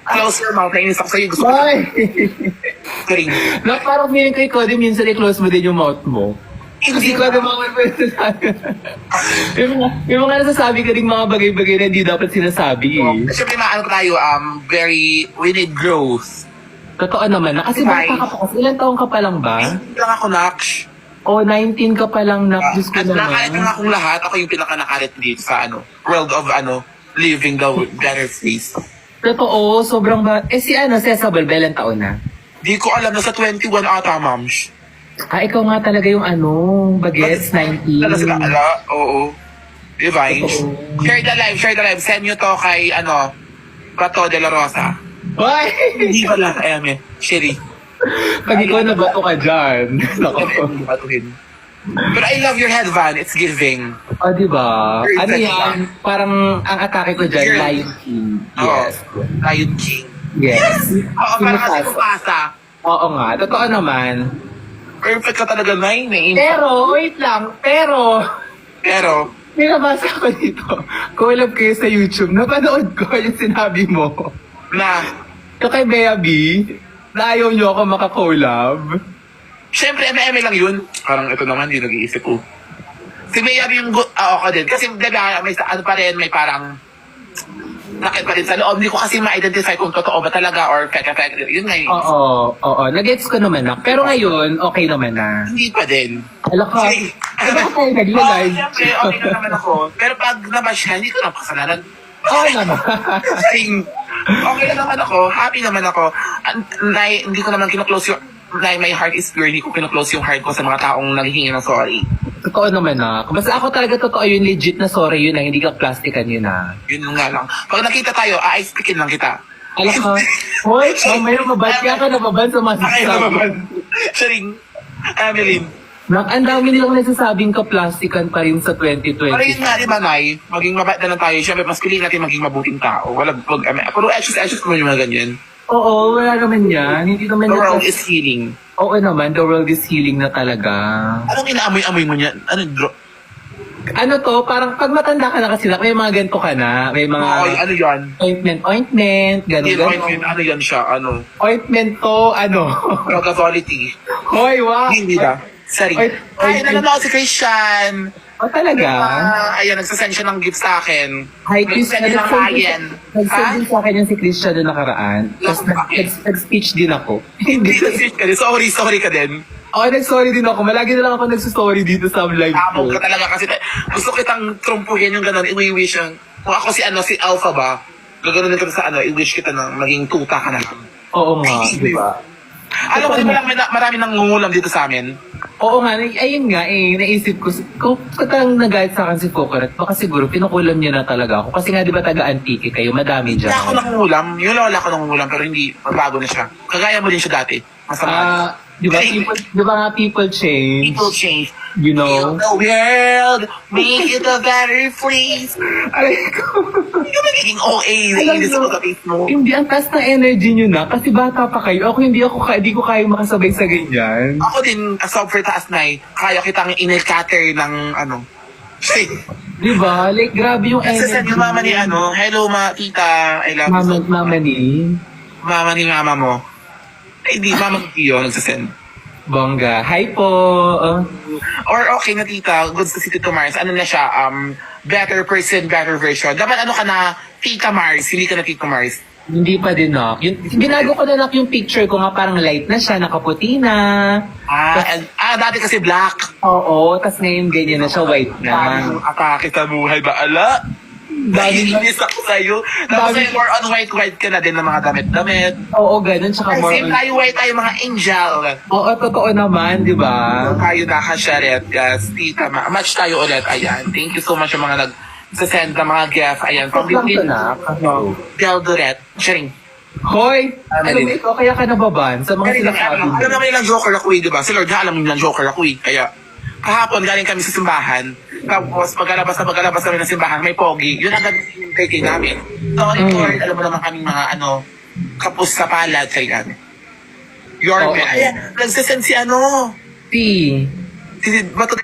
Close your mouth. Nainis ako sa'yo. Gusto ko Ay! ring. Na parang feeling ko ikaw din minsan i-close mo din yung mouth mo. Kasi ikaw din mga nasasabi. Yung mga nasasabi ka rin mga bagay-bagay na hindi dapat sinasabi eh. Siyempre, maano ko tayo, we need growth. Totoo naman na. Kasi bata ka pa kasi. Ilang taong ka pa lang ba? Hindi lang ako, Naksh. O 19 ka pa lang na. Diyos ko At nakalit naman. na akong lahat. Ako yung pinaka-nakalit dito sa world of living the better face. Totoo, sobrang ba... si Cesar Balbel, ang taon na. Di ko alam, nasa 21 ata, mams. Ikaw nga talaga yung bagets, 19. Talaga sila, oo. Divine. Totoo. Share the live. Send nyo to kay, Bato de la Rosa. Ay! Hindi pala, ayan Sherry. Pag ikaw nabato ka dyan. Hindi batuhin. But I love your head, Van. It's giving. O, diba? Very Ano effective. yan? Parang ang atake ko dyan, Lion King. Yes. Lion King. Yes. Oo, parang kasi kupasa. Oo nga, totoo naman. Perfect ka talaga, Nay. Pero, wait lang. Pero, may nabasa ko dito. Collab kayo sa YouTube. Napanood ko yung sinabi mo. Ito kay Bea B, na ayaw nyo ako makakollab. Siyempre, eme lang yun. Parang ito naman, hindi nag-iisip ko. Si Mayor yung ako din. Kasi diba, may pa rin, may parang sakit pa rin sa loob. Hindi ko kasi ma-identify kung totoo ba talaga or fake. Yun nga yun. Oo. Nag-gets ko naman na. Pero ngayon, okay naman na. Hindi pa din. Alam ka, diba ka tayo nag-live? Siyempre, okay na naman ako. Pero pag nabash ka, hindi ko na pakasalanan. Oo naman. Okay na naman ako. Happy naman ako. Hindi ko naman kino-close yung... my heart is pure. Hindi ko kino-close yung heart ko sa mga taong naghihingi ng sorry. Totoo naman na. Basta ako talaga totoo yun, legit na sorry yun na, hindi ka plastikan yun na. Yun nga lang. Pag nakita tayo, i-speakin lang kita. Alam ka, hoy, may mabad ka nababan sa mga Ay, sinasabi. naman. Sharing. Emeline. Ang dami nilang nagsasabing ka plastikan pa rin sa Pero 2020. yun nga, di ba, Nay? Maging mabait na lang tayo. Siyempre, mas piliin natin maging mabuting tao. Pero anxious mo yung mga ganyan. Oo, wala naman yan. Hindi naman The world yan. is healing. Oo naman, the world is healing na talaga. Anong inaamoy-amoy mo niyan? Ano to, parang pag matanda ka na kasi may mga ganito ka na. May mga Okay, ano yan? ointment, Hindi, gano'n. ano yan siya? Ointment to, Rogavolity. Hoy, wow. Hindi ba? Sorry. Ay, nanonood ako si Christian. O talaga? Ayan, nagsasend siya ng gift sa akin. Hi, Christian. Nagsasend ng Ryan. Nag-send din sa akin yung si Christian na nakaraan. Tapos Bakit? nag-speech din ako. Hindi na-switch ka din. Sorry ka din. Oo, nag-sorry din ako. Malagi na lang ako nagsustory dito sa live Tamog ko. ka talaga kasi gusto kitang trumpuhin yung gano'n. I-wish yung... Kung ako si Alpha ba, gagano'n din ka sa i-wish kita na maging tuta ka na lang. Oo nga, di ba? Alam mo, di ba lang marami nang ngungulam dito sa amin? Oo nga, ayun nga naisip ko, kung talagang nag-guide sa akin si Coconut, baka siguro pinukulam niya na talaga ako. Kasi nga di ba taga-antike kayo, madami Hindi dyan. ako nangungulam. Yung lola ko nangungulam, pero hindi, magbago na siya. Kagaya mo din siya dati. Masama. Di ba nga people change? People change. You Heal know? the world, make it a better place. Aray ko. Yung nagiging OA, naiinis ako sa face mo. Hindi, ang taas na energy nyo na. Kasi bata pa kayo. Ako hindi ko kaya makasabay sa ganyan. Ako din, sobrang taas na kaya kitang in-cater ng Di ba? Like, grabe yung energy. Nagsasend yung mama ni hello tita, I love you. Mama ni? Mama ni mama mo. Ay, hindi, mama ni Tio, nagsasend. Bongga. Hi po. Or okay na tita, goods to si Tito Mars. Ano na siya, better person, better version. Dapat ka na Tita Mars, hindi ka na Tito Mars. Hindi pa din ako. Ginago ko na lang yung picture ko nga parang light na siya, nakaputi na. Dati kasi black. Oo, tas ngayon ganyan na siya, white na. Atake sa buhay ba? Ala? Naiinis ako sa'yo. Tapos sa'yo, more on white ka na din ng mga damit-damit. Oo, ganun. Tsaka more Same tayo, white tayo, mga angel. Oo, totoo naman, di ba? Tayo nakasharet, guys. Tita, match tayo ulit. Ayan. Thank you so much sa mga nagsasend ng mga gift. Ayan. From Lang na. Deldoret. Sharing. Hoy! Alam mo ikaw, kaya ka nababan sa mga sinasabi mo. Alam naman ilang joker ako di ba? Si Lord, alam mo ilang joker ako Kaya, kahapon galing kami sa simbahan. Tapos, pagkalabas kami ng simbahan, may pogi. Yun agad yung kay namin. Sorry, Lord, alam mo naman kami mga kapos sa palad kay namin. Your man. Ayan, nagsasend si Si. Si Bato